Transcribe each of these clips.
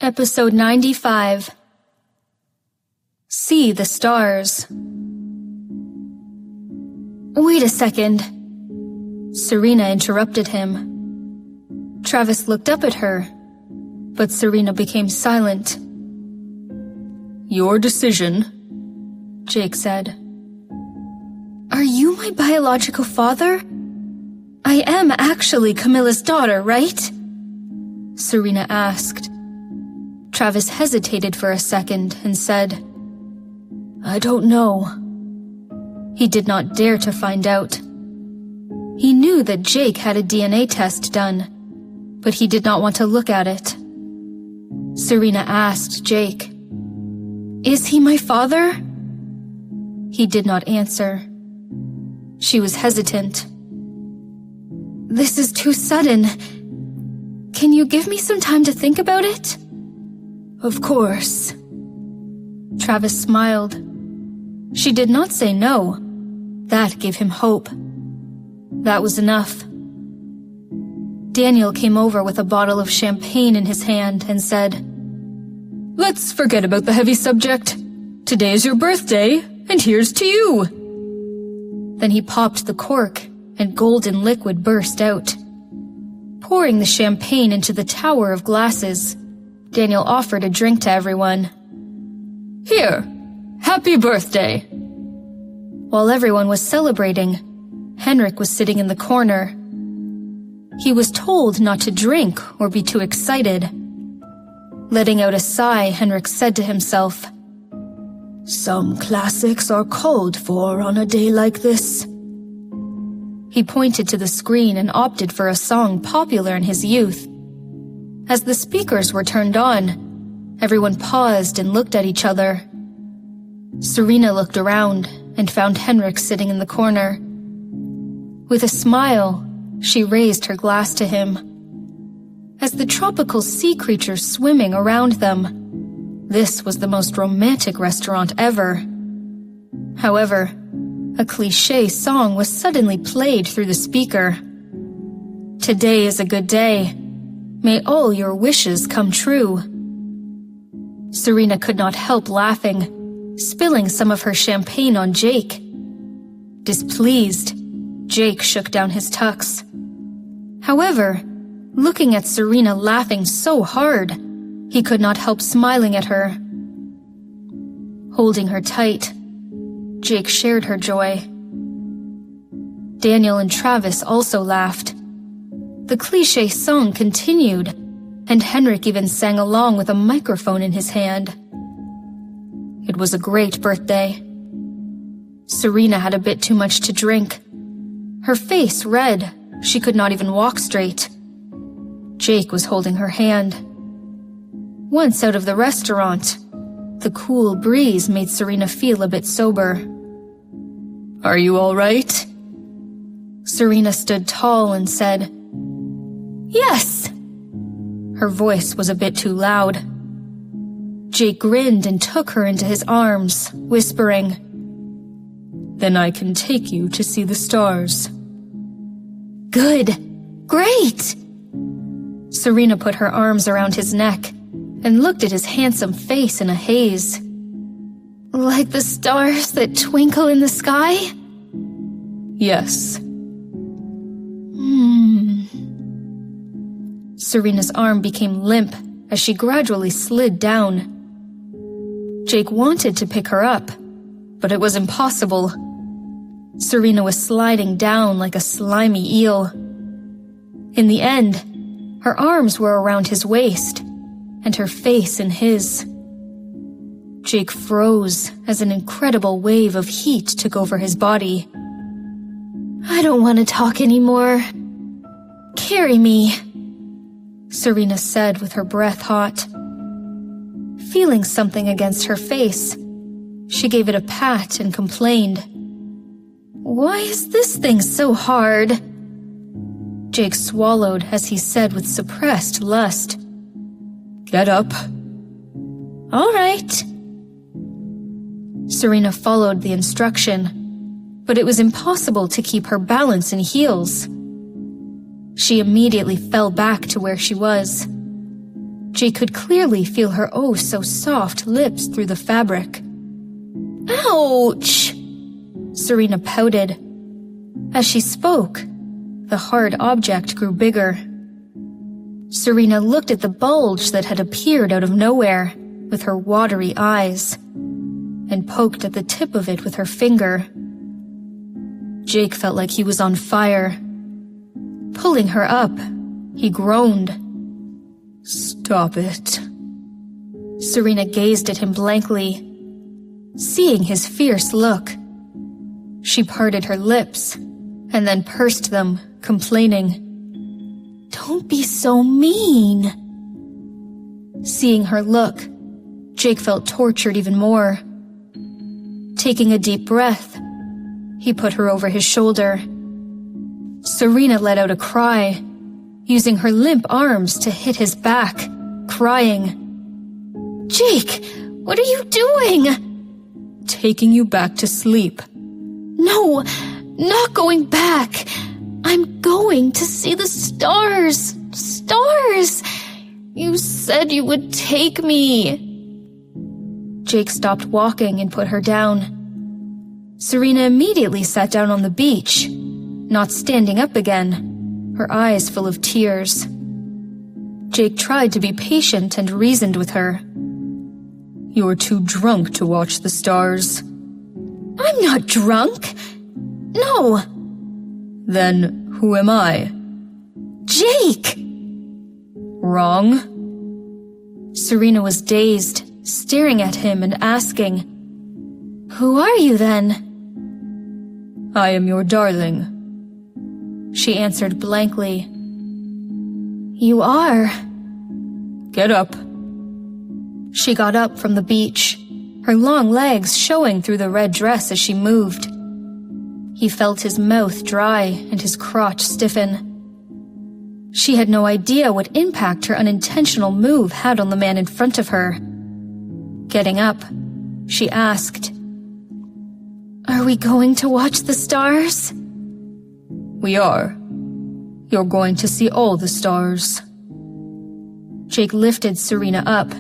Episode 95. See the Stars. Wait a second. Serena interrupted him. Travis looked up at her, but Serena became silent. Your decision, Jake said. Are you my biological father? I am actually Camilla's daughter, right? Serena asked. Travis hesitated for a second and said, I don't know. He did not dare to find out. He knew that Jake had a DNA test done, but he did not want to look at it. Serena asked Jake, Is he my father? He did not answer. She was hesitant. This is too sudden. Can you give me some time to think about it? Of course. Travis smiled. She did not say no. That gave him hope. That was enough. Daniel came over with a bottle of champagne in his hand and said, Let's forget about the heavy subject. Today is your birthday, and here's to you. Then he popped the cork, and golden liquid burst out. Pouring the champagne into the tower of glasses, Daniel offered a drink to everyone. Here, happy birthday. While everyone was celebrating, Henrik was sitting in the corner. He was told not to drink or be too excited. Letting out a sigh, Henrik said to himself, Some classics are called for on a day like this. He pointed to the screen and opted for a song popular in his youth. As the speakers were turned on, everyone paused and looked at each other. Serena looked around and found Henrik sitting in the corner. With a smile, she raised her glass to him. As the tropical sea creatures swimming around them, this was the most romantic restaurant ever. However, a cliché song was suddenly played through the speaker. Today is a good day. May all your wishes come true. Serena could not help laughing, spilling some of her champagne on Jake. Displeased, Jake shook down his tux. However, looking at Serena laughing so hard, he could not help smiling at her. Holding her tight, Jake shared her joy. Daniel and Travis also laughed. The cliché song continued, and Henrik even sang along with a microphone in his hand. It was a great birthday. Serena had a bit too much to drink. Her face red, she could not even walk straight. Jake was holding her hand. Once out of the restaurant, the cool breeze made Serena feel a bit sober. Are you all right? Serena stood tall and said, Yes. Her voice was a bit too loud. Jake grinned and took her into his arms, whispering, Then I can take you to see the stars. Good. Great. Serena put her arms around his neck and looked at his handsome face in a haze. Like the stars that twinkle in the sky? Yes. Serena's arm became limp as she gradually slid down. Jake wanted to pick her up, but it was impossible. Serena was sliding down like a slimy eel. In the end, her arms were around his waist, and her face in his. Jake froze as an incredible wave of heat took over his body. I don't want to talk anymore. Carry me, Serena said with her breath hot. Feeling something against her face, she gave it a pat and complained. Why is this thing so hard? Jake swallowed as he said with suppressed lust. Get up. All right. Serena followed the instruction, but it was impossible to keep her balance in heels. She immediately fell back to where she was. Jake could clearly feel her oh-so-soft lips through the fabric. "Ouch!" Serena pouted. As she spoke, the hard object grew bigger. Serena looked at the bulge that had appeared out of nowhere with her watery eyes and poked at the tip of it with her finger. Jake felt like he was on fire. Pulling her up, he groaned. "Stop it." Serena gazed at him blankly. Seeing his fierce look, she parted her lips and then pursed them, complaining, "Don't be so mean." Seeing her look, Jake felt tortured even more. Taking a deep breath, he put her over his shoulder. Serena let out a cry, using her limp arms to hit his back, crying, "Jake, what are you doing?" "Taking you back to sleep." "No, not going back. I'm going to see the stars. Stars! You said you would take me." Jake stopped walking and put her down. Serena immediately sat down on the beach, not standing up again, her eyes full of tears. Jake tried to be patient and reasoned with her. "You're too drunk to watch the stars." "I'm not drunk. No." "Then who am I?" "Jake!" "Wrong?" Serena was dazed, staring at him and asking, "Who are you then?" "I am your darling," she answered blankly. "You are." "Get up." She got up from the beach, her long legs showing through the red dress as she moved. He felt his mouth dry and his crotch stiffen. She had no idea what impact her unintentional move had on the man in front of her. Getting up, she asked, "Are we going to watch the stars?" "We are. You're going to see all the stars." Jake lifted Serena up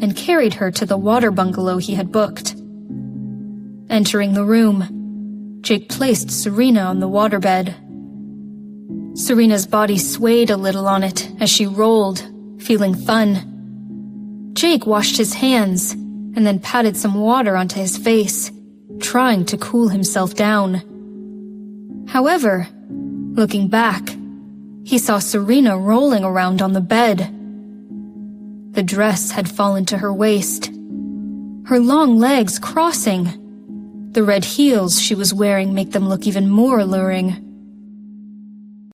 and carried her to the water bungalow he had booked. Entering the room, Jake placed Serena on the waterbed. Serena's body swayed a little on it as she rolled, feeling fun. Jake washed his hands and then patted some water onto his face, trying to cool himself down. However, looking back, he saw Serena rolling around on the bed. The dress had fallen to her waist, her long legs crossing. The red heels she was wearing make them look even more alluring.